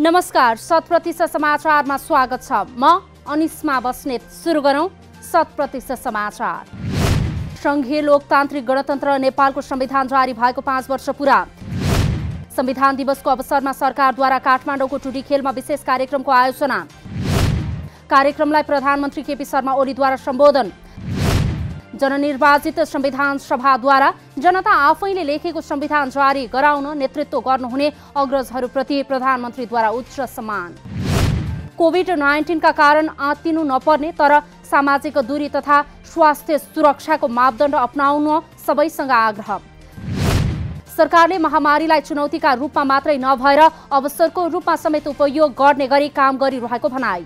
नमस्कार, 100% समाचारमा स्वागत छ। म अनिस्मा बस्नेत। सुरु गरौं 100% समाचार। संघीय लोकतान्त्रिक गणतन्त्र नेपालको संविधान जारी भएको 5 वर्ष पूरा। संविधान दिवसको अवसरमा सरकारद्वारा काठमाडौँको टुडीखेलमा विशेष कार्यक्रमको आयोजना। कार्यक्रमलाई प्रधानमन्त्री केपी शर्मा ओलीद्वारा सम्बोधन। जननिर्वाचित संविधान सभाद्वारा जनता आफैले लेखेको संविधान जारी गराउन नेतृत्व गर्नुहुने अग्रजहरूप्रति प्रधानमन्त्रीद्वारा उच्च सम्मान। कोभिड-19 का कारण आत्तिनु नपर्ने तर सामाजिक दूरी तथा स्वास्थ्य सुरक्षाको मापदण्ड अपनाउन सबैसँग आग्रह। सरकारले महामारीलाई चुनौतीका रूपमा मात्रै नभएर अवसरको रूपमा समेत उपयोग गर्ने गरी काम गरिरहेको भनाई।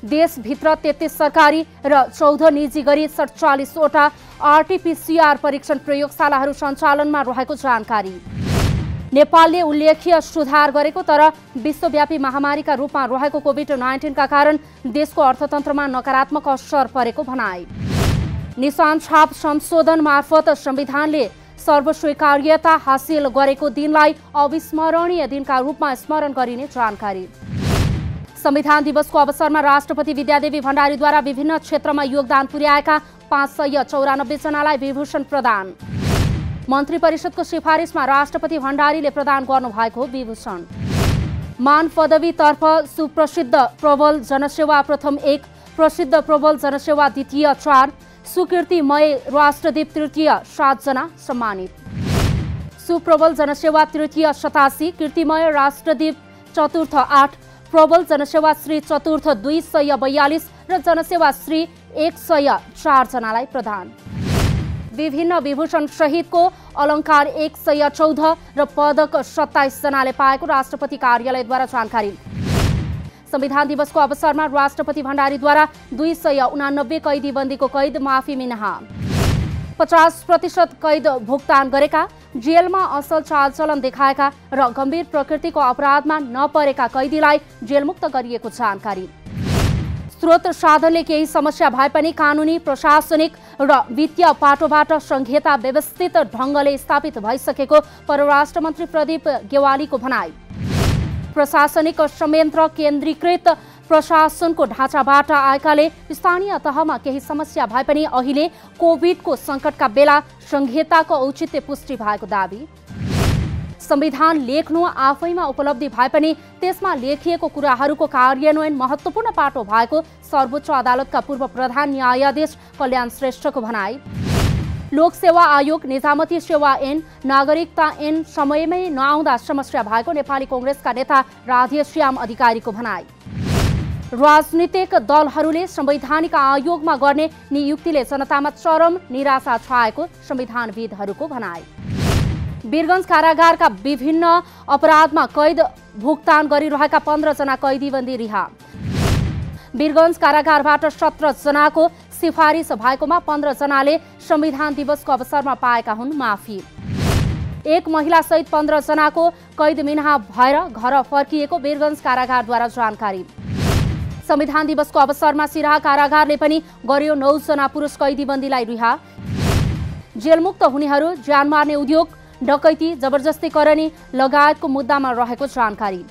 देशभित्र 33 सरकारी र 14 निजी गरी 47वटा आरटीपीसीआर परीक्षण प्रयोगशालाहरू सञ्चालनमा रहेको जानकारी। नेपालले उल्लेख्य सुधार गरेको तर विश्वव्यापी महामारीका रूपमा रहेको कोभिड-19 का कारण देशको अर्थतन्त्रमा नकारात्मक असर परेको भनाई। निशान छाप संशोधन मार्फत संविधानले सर्वस्वीकार्यता हासिल गरेको दिनलाई अविस्मरणीय दिनका रूपमा स्मरण गरिने जानकारी। संविधान दिवसको अवसरमा राष्ट्रपति विद्यादेवी भण्डारीद्वारा विभिन्न क्षेत्रमा योगदान पुर्याएका 594 जनालाई विभूषण प्रदान। मन्त्री परिषदको सिफारिसमा राष्ट्रपति भण्डारीले प्रदान गर्नुभएको विभूषण। मान पदवीतर्फ सुप्रसिद्ध प्रबल जनसेवा प्रथम 1, प्रसिद्ध प्रबल जनसेवा द्वितीय 4, सुकीर्तिमय राष्ट्रदीप तृतीय 7 जना सम्मानित। सुप्रबल जनसेवा तृतीय 87, कीर्तिमय राष्ट्रदीप चतुर्थ 8, प्रबल जनसेवा श्री चतुर्थ 242 र जनसेवा श्री 104 जनालाई प्रदान। विभिन्न विभूषण सहितको अलङ्कार 114 र पदक 27 जनाले पाएको राष्ट्रपति कार्यालयद्वारा जानकारी। संविधान दिवसको अवसरमा राष्ट्रपति भण्डारीद्वारा 289 कैदीबन्दीको कैद माफी मिनाहा। 50% कैद भुक्तान गरेका, जेलमा असल चालचलन देखाएका र गम्भीर प्रकृतिको अपराधमा नपरेका कैदीलाई जेलमुक्त गरिएको जानकारी। स्रोत साधनले केही समस्या भए पनि कानुनी, प्रशासनिक र वित्तीय पाटोबाट संहिता व्यवस्थित ढङ्गले स्थापित भइसकेको परराष्ट्र मन्त्री प्रदीप गेवालीको भनाई। प्रशासनिक संयन्त्र केन्द्रीकृत प्रशासनको ढाँचाबाट आएकाले स्थानीय तहमा केही समस्या भए पनि अहिले कोभिडको सङ्कटका बेला संहिताको औचित्य पुष्टि भएको दावी। संविधान लेख्नु आफैमा उपलब्धि भए पनि त्यसमा लेखिएको कुराहरूको कार्यान्वयन महत्त्वपूर्ण पाटो भएको सर्वोच्च अदालतका पूर्व प्रधान न्यायाधीश कल्याण श्रेष्ठको भनाई। लोकसेवा आयोग, निजामती सेवा ऐन, नागरिकता ऐन समयमै नआउँदा समस्या भएको नेपाली कांग्रेसका नेता राधेश्याम अधिकारीको भनाई। राजनीतिक दलहरूले संवैधानिक आयोगमा गर्ने नियुक्तिले जनतामा चरम निराशा छाएको संविधानविदहरूको भनाई। वीरगञ्ज कारागारका विभिन्न अपराधमा कैद भुक्तान गरिरहेका 15 जना कैदीबन्दी रिहा। वीरगञ्ज कारागारबाट 17 जनाको सिफारिस भएकोमा 15 जनाले संविधान दिवसको अवसरमा पाएका हुन् माफी। एक महिला सहित 15 जनाको कैद मिनाहा भएर घर फर्किएको वीरगञ्ज कारागारद्वारा जानकारी। संविधान दिवसको अवसरमा सिराहा कारागारले पनि गर्यो 9 जना पुरुष कैदीबन्दीलाई रिहा। जेलमुक्त हुनेहरू ज्यान मार्ने उद्योग, डकैती, जबरजस्तीकरणी लगायतको मुद्दामा रहेको जानकारी।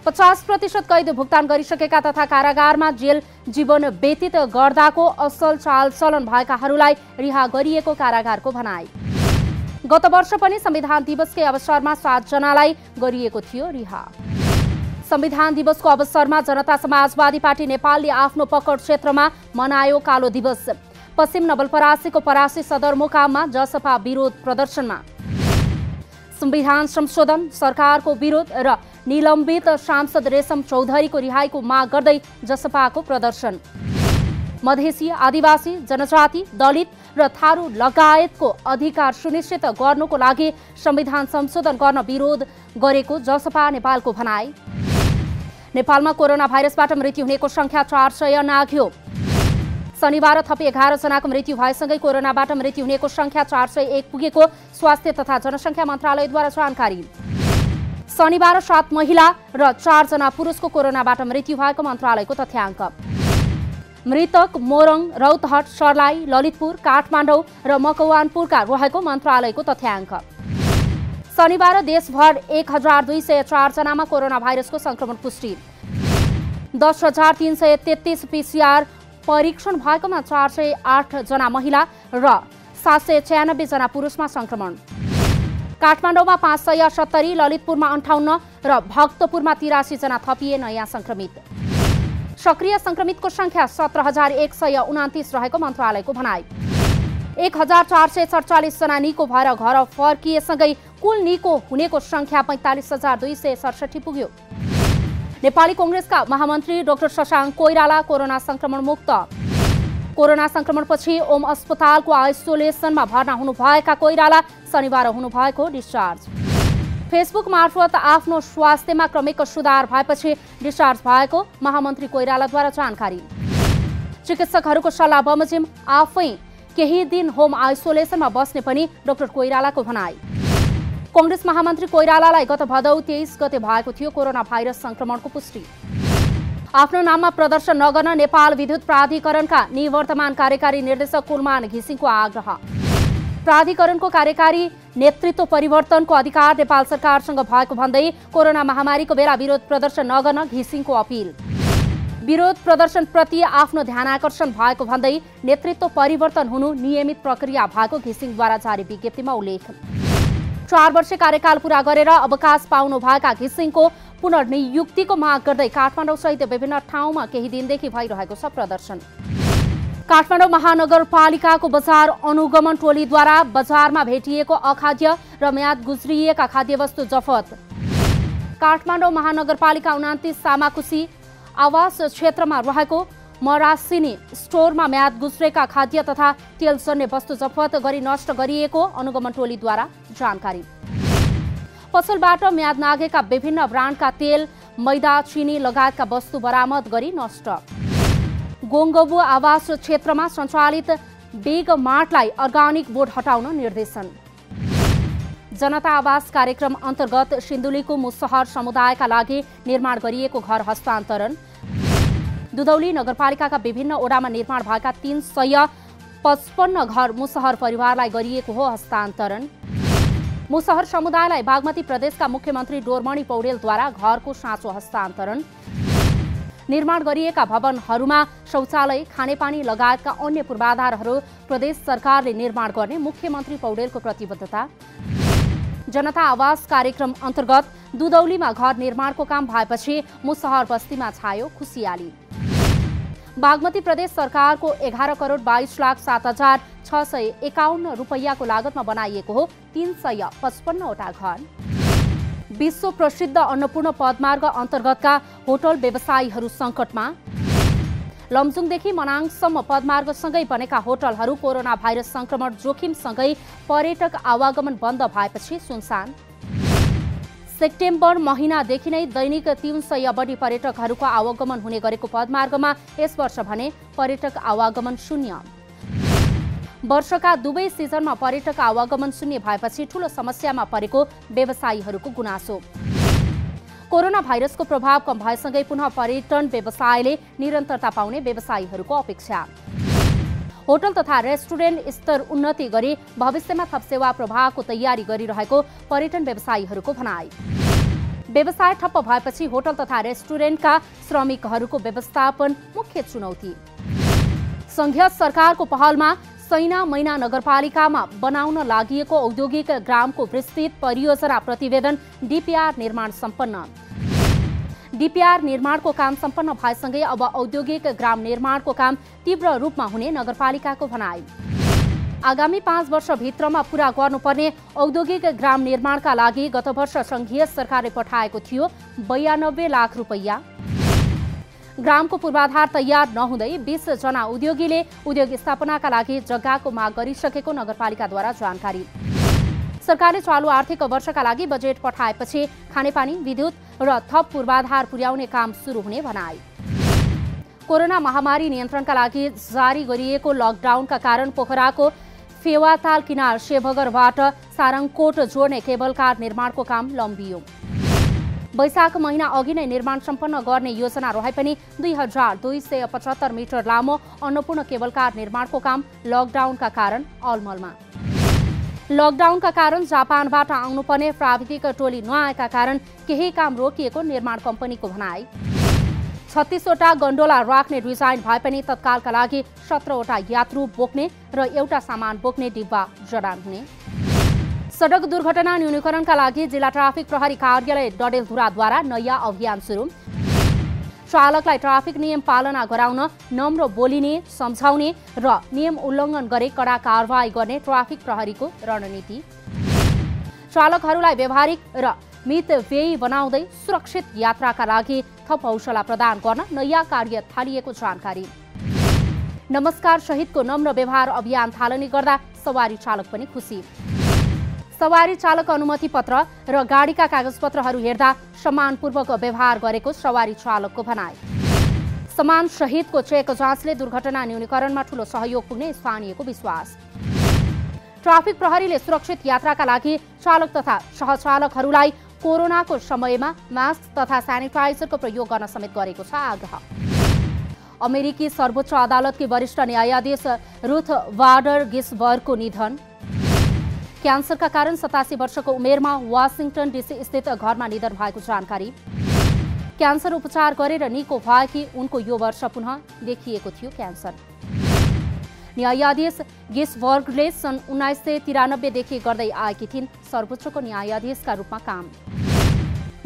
50% कैद भुक्तान गरिसकेका तथा कारागारमा जेल जीवन व्यतीत गर्दाको असल चालचलन भएकाहरूलाई रिहा गरिएको कारागारको भनाई। गत वर्ष पनि संविधान दिवसकै अवसरमा 7 जनालाई गरिएको थियो रिहा। संविधान दिवसको अवसरमा जनता समाजवादी पार्टी नेपालले आफ्नो पकड क्षेत्रमा मनायो कालो दिवस। पश्चिम नवलपरासीको परासी सदरमुकाममा जसपा विरोध प्रदर्शनमा। संविधान संशोधन, सरकारको विरोध र निलम्बित सांसद रेशम चौधरीको रिहाईको माग गर्दै जसपाको प्रदर्शन। मधेसी, आदिवासी, जनजाति, दलित र थारू लगायतको अधिकार सुनिश्चित गर्नुको लागि संविधान संशोधन गर्न विरोध गरेको जसपा नेपालको भनाई। नेपालमा कोरोना भाइरसबाट मृत्यु हुनेको संख्या 400 नाघ्यो। शनिबार थप 11 जनाको मृत्यु भएसँगै कोरोनाबाट मृत्यु हुनेको संख्या 401 पुगेको स्वास्थ्य तथा जनसङ्ख्या मन्त्रालयद्वारा जानकारी। शनिबार 7 महिला र 4 जना पुरुषको कोरोनाबाट मृत्यु भएको मन्त्रालयको तथ्याङ्क। मृतक मोरङ, रौतहट, सर्लाही, ललितपुर, काठमाडौँ र मकवानपुरका रहेको मन्त्रालयको तथ्याङ्क। शनिबार देशभर 1204 जनामा कोरोना भाइरसको संक्रमण पुष्टि। 10,333 PCR परीक्षण भएकोमा 408 जना महिला र 796 जना पुरुषमा संक्रमण। काठमाडौँमा 570, ललितपुरमा 58 र भक्तपुरमा 83 जना थपिए नयाँ संक्रमित। सक्रिय संक्रमितको संख्या 17,129 रहेको मन्त्रालयको भनाई। 1,447 जना निको भएर घर फर्किएसँगै कुल निको हुनेको संख्या 45,267 पुग्यो। नेपाली कांग्रेसका महामन्त्री डाक्टर शशाङ्क कोइराला कोरोना संक्रमण मुक्त। कोरोना संक्रमणपछि ओम अस्पतालको आइसोलेसनमा भर्ना हुनुभएका कोइराला शनिबार हुनुभएको डिस्चार्ज। फेसबुक मार्फत आफ्नो स्वास्थ्यमा क्रमिक सुधार भएपछि डिस्चार्ज भएको महामन्त्री कोइरालाद्वारा जानकारी। चिकित्सकहरूको सल्लाह बमोजिम आफै केही दिन होम आइसोलेसनमा बस्ने पनि डाक्टर कोइरालाको भनाई। कांग्रेस महामन्त्री कोइरालालाई गत भदौ 23 गते भएको थियो कोरोना भाइरस संक्रमणको पुष्टि। आफ्नो नाममा प्रदर्शन नगर्न नेपाल विद्युत प्राधिकरणका निवर्तमान कार्यकारी निर्देशक कुलमान घिसिङको आग्रह। प्राधिकरणको कार्यकारी नेतृत्व परिवर्तनको अधिकार नेपाल सरकारसँग भएको भन्दै कोरोना महामारीको बेला विरोध प्रदर्शन नगर्न घिसिङको अपील। विरोध प्रदर्शनप्रति आफ्नो ध्यानाकर्षण भएको भन्दै नेतृत्व परिवर्तन हुनु नियमित प्रक्रिया भएको घिसिङद्वारा जारी विज्ञप्तिमा उल्लेख। 4 वर्ष कार्यकाल पूरा गरेर अवकाश पाउनु भएका घिसिङको पुनर्नियुक्तिको माग गर्दै काठमाडौँ सहित विभिन्न ठाउँमा केही दिनदेखि भइरहेको छ प्रदर्शन। काठमाडौँ महानगरपालिकाको बजार अनुगमन टोलीद्वारा बजारमा भेटिएको अखाद्य र म्याद गुज्रिएका खाद्यवस्तु जफत। काठमाडौँ महानगरपालिका 29 सामाकुसी आवास क्षेत्रमा रहेको मरासिनी स्टोरमा म्याद गुज्रेका खाद्य तथा तेलजन्य वस्तु जफत गरी नष्ट गरिएको अनुगमन टोलीद्वारा जानकारी। पसलबाट म्याद नागेका विभिन्न ब्रान्डका तेल, मैदा, चिनी लगायतका वस्तु बरामद गरी नष्ट। गोङ्गबु आवास क्षेत्रमा सञ्चालित बेग मार्टलाई अर्गानिक बोर्ड हटाउन निर्देशन। जनता आवास कार्यक्रम अन्तर्गत सिन्धुलीको मुसहर समुदायका लागि निर्माण गरिएको घर हस्तान्तरण। दुधौली नगरपालिकाका विभिन्न ओडामा निर्माण भएका 355 घर मुसहर परिवारलाई गरिएको हो हस्तान्तरण। मुसहर समुदायलाई बागमती प्रदेशका मुख्यमन्त्री डोरमणि पौडेलद्वारा घरको साँचो हस्तान्तरण। निर्माण गरिएका भवनहरूमा शौचालय, खानेपानी लगायतका अन्य पूर्वाधारहरू प्रदेश सरकारले निर्माण गर्ने मुख्यमन्त्री पौडेलको प्रतिबद्धता। जनता आवास कार्यक्रम अन्तर्गत दुधौलीमा घर निर्माणको काम भएपछि मुसहर बस्तीमा छायो खुसियाली। बागमती प्रदेश सरकारको 11,22,07,651 रुपैयाँको लागतमा बनाइएको हो 355वटा घर। विश्व प्रसिद्ध अन्नपूर्ण पदमार्ग अन्तर्गतका होटल व्यवसायीहरू सङ्कटमा। लमजुङदेखि मनाङसम्म पदमार्गसँगै बनेका होटलहरू कोरोना भाइरस संक्रमण जोखिमसँगै पर्यटक आवागमन बन्द भएपछि सुनसान। सेप्टेम्बर महिनादेखि नै दैनिक 300 बढी पर्यटकहरूको आवागमन हुने गरेको पदमार्गमा यस वर्ष भने पर्यटक आवागमन शून्य। वर्षका दुवै सिजनमा पर्यटक आवागमन शून्य भएपछि ठूलो समस्यामा परेको व्यवसायीहरूको गुनासो। कोरोना भाइरसको प्रभाव कम भएसँगै पुनः पर्यटन व्यवसायले निरन्तरता पाउने व्यवसायीहरूको अपेक्षा। होटल तथा रेस्टुरेन्ट स्तर उन्नति गरी भविष्यमा थप सेवा प्रवाहको तयारी गरिरहेको पर्यटन व्यवसायीहरूको भनाई। व्यवसाय ठप्प भएपछि होटल तथा रेस्टुरेन्टका श्रमिकहरूको व्यवस्थापन मुख्य चुनौती। संघीय सरकारको पहलमा सैना मैना नगरपालिकामा बनाउन लागिएको औद्योगिक ग्रामको विस्तृत परियोजना प्रतिवेदन डीपीआर निर्माण सम्पन्न। डीपीआर निर्माणको काम सम्पन्न भएसँगै अब औद्योगिक ग्राम निर्माणको काम तीव्र रूपमा हुने नगरपालिकाको भनाई। आगामी 5 वर्षभित्रमा पूरा गर्नुपर्ने औद्योगिक ग्राम निर्माणका लागि गत वर्ष संघीय सरकारले पठाएको थियो 92 लाख रुपैयाँ। ग्रामको पूर्वाधार तयार नहुँदै 20 जना उद्योगीले उद्योग स्थापनाका लागि जग्गाको माग गरिसकेको नगरपालिकाद्वारा जानकारी। सरकारले चालु आर्थिक वर्षका लागि बजेट पठाएपछि खानेपानी, विद्युत र थप पूर्वाधार पुर्याउने काम सुरु हुने भनाई। कोरोना महामारी नियन्त्रणका लागि जारी गरिएको लकडाउनका कारण पोखराको फेवाताल किनार शेभगरबाट सारङकोट जोड्ने केबल कार निर्माणको काम लम्बियो। वैशाख महिना अघि नै निर्माण सम्पन्न गर्ने योजना रहे पनि 2275 मिटर लामो अन्नपूर्ण केबल कार निर्माणको काम लकडाउनका कारण अलमलमा। लकडाउनका कारण जापानबाट आउनुपर्ने प्राविधिक टोली नआएका कारण केही काम रोकिएको निर्माण कम्पनीको भनाई। 36वटा गन्डोला राख्ने डिजाइन भए पनि तत्कालका लागि 17वटा यात्रु बोक्ने र एउटा सामान बोक्ने डिब्बा जडान हुने। सडक दुर्घटना न्यूनीकरणका लागि जिल्ला ट्राफिक प्रहरी कार्यालय डडेलधुराद्वारा नयाँ अभियान सुरु। चालकलाई ट्राफिक नियम पालना गराउन नम्र बोलिने, सम्झाउने र नियम उल्लङ्घन गरे कडा कारवाही गर्ने ट्राफिक प्रहरीको रणनीति। चालकहरूलाई व्यावहारिक र मितव्ययी बनाउँदै सुरक्षित यात्राका लागि थप हौसला प्रदान गर्न नयाँ कार्य थालिएको जानकारी। नमस्कार सहितको नम्र व्यवहार अभियान थालनी गर्दा सवारी चालक पनि खुसी। सवारी चालक अनुमति पत्र र गाडीका कागजपत्रहरू हेर्दा सम्मानपूर्वक व्यवहार गरेको सवारी चालकको भनाई। समान सहितको चेक जाँचले दुर्घटना न्यूनीकरणमा ठूलो सहयोग पुग्ने स्थानीयको विश्वास। ट्राफिक प्रहरीले सुरक्षित यात्राका लागि चालक तथा सहचालकहरूलाई कोरोनाको समयमा मास्क तथा सेनिटाइजरको प्रयोग गर्न समेत गरेको छ आग्रह। अमेरिकी सर्वोच्च अदालतकी वरिष्ठ न्यायाधीश रुथ बाडर गिन्सबर्गको निधन। क्यान्सरका कारण 87 वर्षको उमेरमा वाशिंगटन डीसी स्थित घरमा निधन भएको जानकारी। क्यान्सर उपचार गरेर निको भएकी उनको यो वर्ष पुनः देखिएको थियो क्यान्सर। न्यायाधीश गिन्सबर्गले सन् 1993 देखि गर्दै आएकी थिइन् सर्वोच्चको न्यायाधीशका रूपमा काम।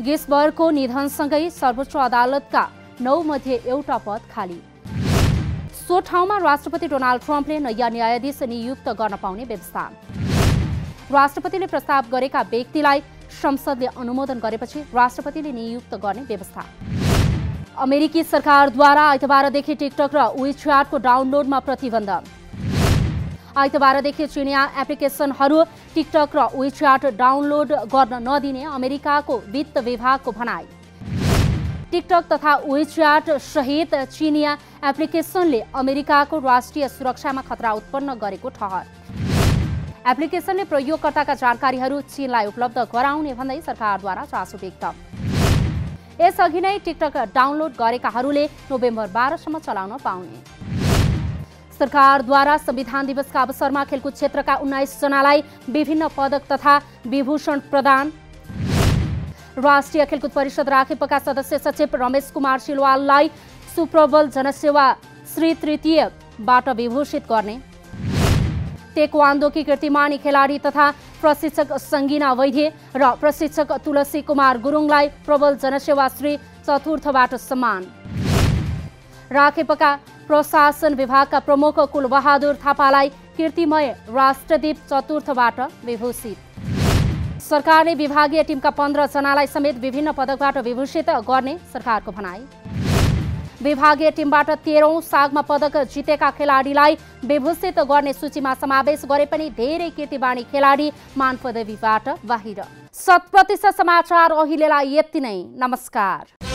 गिन्सबर्गको निधनसँगै सर्वोच्च अदालतका 9 मध्ये एउटा पद खाली। सो ठाउँमा राष्ट्रपति डोनाल्ड ट्रम्पले नयाँ न्यायाधीश नियुक्त गर्न पाउने व्यवस्था। राष्ट्रपतिले प्रस्ताव गरेका व्यक्तिलाई संसदले अनुमोदन गरेपछि राष्ट्रपतिले नियुक्त गर्ने व्यवस्था। अमेरिकी सरकारद्वारा आइतबारदेखि टिकटक र विचैटको डाउनलोडमा प्रतिबन्ध। आइतबारदेखि चिनिया एप्लिकेसनहरू टिकटक र विचैट डाउनलोड गर्न नदिने अमेरिकाको वित्त विभागको भनाई। टिकटक तथा विचैट सहित चिनिया एप्लिकेसनले अमेरिकाको राष्ट्रिय सुरक्षामा खतरा उत्पन्न गरेको ठहर। एप्लिकेसनले प्रयोगकर्ताका जानकारीहरू चीनलाई उपलब्ध गराउने भन्दै सरकारद्वारा चासो व्यक्त। यसअघि नै टिकटक डाउनलोड गरेकाहरूले नोभेम्बर 12 सम्म चलाउन पाउने। सरकारद्वारा संविधान दिवसका अवसरमा खेलकुद क्षेत्रका 19 जनालाई विभिन्न पदक तथा विभूषण प्रदान। राष्ट्रिय खेलकुद परिषद राखेपका सदस्य सचिव रमेश कुमार सिलवाललाई सुप्रबल जनसेवा श्री तृतीयबाट विभूषित गर्ने। टेक्वान्डोकी कीर्तिमानी खेलाडी तथा प्रशिक्षक सङ्गीना वैद्य र प्रशिक्षक तुलसी कुमार गुरुङलाई प्रबल जनसेवा श्री चतुर्थबाट सम्मान। राखेपका प्रशासन विभागका प्रमुख कुलबहादुर थापालाई कीर्तिमय राष्ट्रदीप चतुर्थबाट विभूषित। सरकारले विभागीय टिमका 15 जनालाई समेत विभिन्न पदकबाट विभूषित गर्ने सरकारको भनाई। विभागीय टिमबाट 13औं सागमा पदक जितेका खेलाडीलाई विभूषित गर्ने सूचीमा समावेश गरे पनि धेरै कीर्तिवाणी खेलाडी मान पदवीबाट बाहिर। 100% समाचार अहिलेलाई यति नै। नमस्कार।